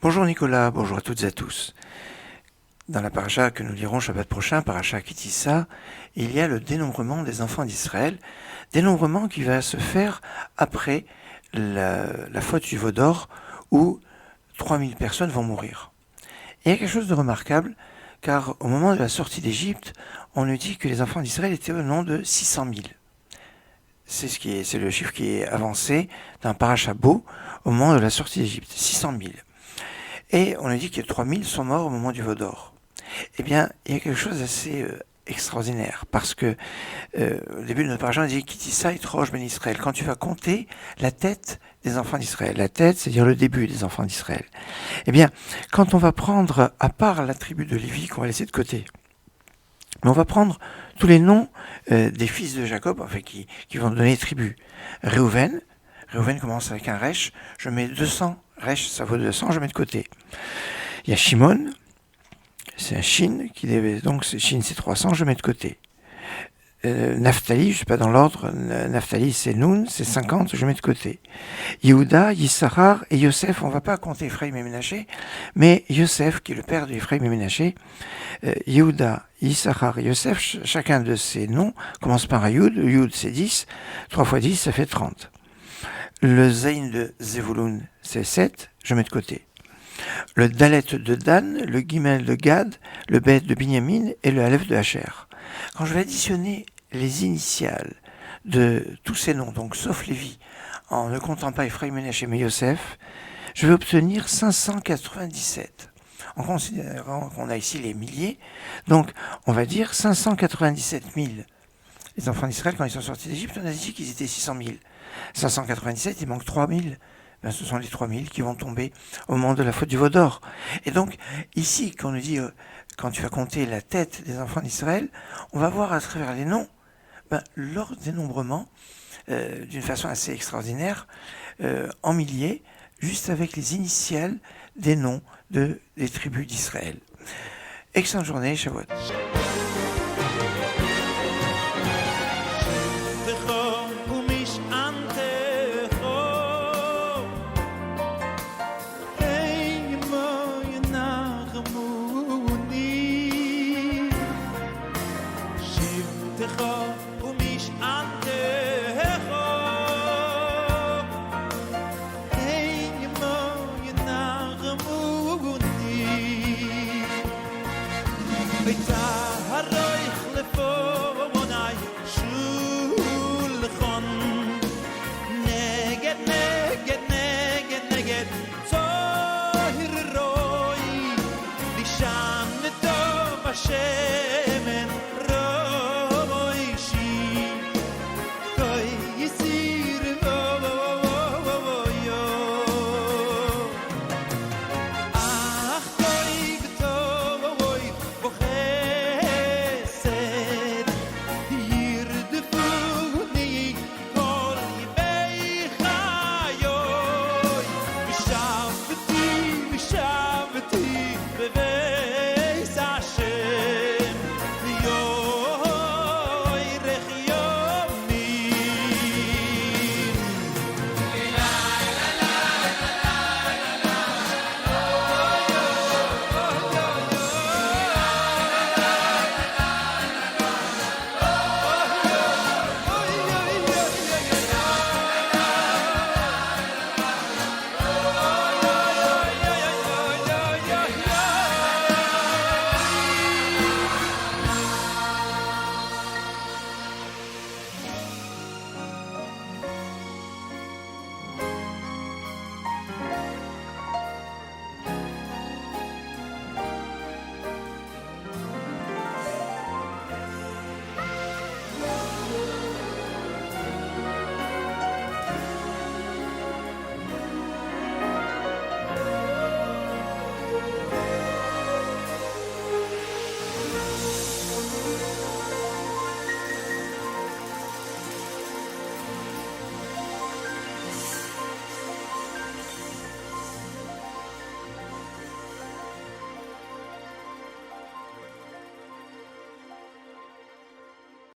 Bonjour Nicolas, bonjour à toutes et à tous. Dans la paracha que nous lirons Shabbat prochain, paracha Ki Tisa, il y a le dénombrement des enfants d'Israël, dénombrement qui va se faire après la faute du veau d'or où 3000 personnes vont mourir. Et il y a quelque chose de remarquable, car au moment de la sortie d'Égypte, on nous dit que les enfants d'Israël étaient au nombre de 600 000. C'est le chiffre qui est avancé dans paracha Bo au moment de la sortie d'Égypte, 600 000. Et on nous dit que 3000 sont morts au moment du veau d'or. Eh bien, il y a quelque chose d'assez extraordinaire, parce que au début de notre paracha, on dit Ki Tisa Yitrosh Ben Israël. Quand tu vas compter la tête des enfants d'Israël, la tête, c'est-à-dire le début des enfants d'Israël. Eh bien, quand on va prendre, à part la tribu de Lévi, qu'on va laisser de côté, mais on va prendre tous les noms des fils de Jacob, enfin, qui vont donner tribu. Réhouven commence avec un Resh, je mets 200, Resh, ça vaut 200, je mets de côté. Il y a Shimon, c'est un Shin, donc Shin c'est 300, je mets de côté. Naphtali, je ne sais pas dans l'ordre, Naphtali c'est Noun, c'est 50, je mets de côté. Yehuda, Yissachar et Yosef, on ne va pas compter Ephraim et Ménaché, mais Yosef, qui est le père d'Ephraim et Ménaché, Yehuda, Yissachar et Yosef, chacun de ces noms commence par un Yud, Yud c'est 10, 3 fois 10 ça fait 30. Le Zayn de Zevulun c'est 7, je mets de côté. Le Dalet de Dan, le Gimel de Gad, le Bet de Binyamin et le Aleph de Asher. Quand je vais additionner les initiales de tous ces noms, donc sauf Lévi, en ne comptant pas Ephraim, Ménaché et Yosef, je vais obtenir 597. En considérant qu'on a ici les milliers, donc on va dire 597 000. Les enfants d'Israël, quand ils sont sortis d'Égypte, on a dit qu'ils étaient 600 000. 597, il manque 3000. Ben, ce sont les 3000 qui vont tomber au moment de la faute du veau d'or. Et donc, ici, quand on nous dit, quand tu vas compter la tête des enfants d'Israël, on va voir à travers les noms, leur dénombrement, d'une façon assez extraordinaire, en milliers, juste avec les initiales des noms des tribus d'Israël. Excellente journée, Shavuot. It's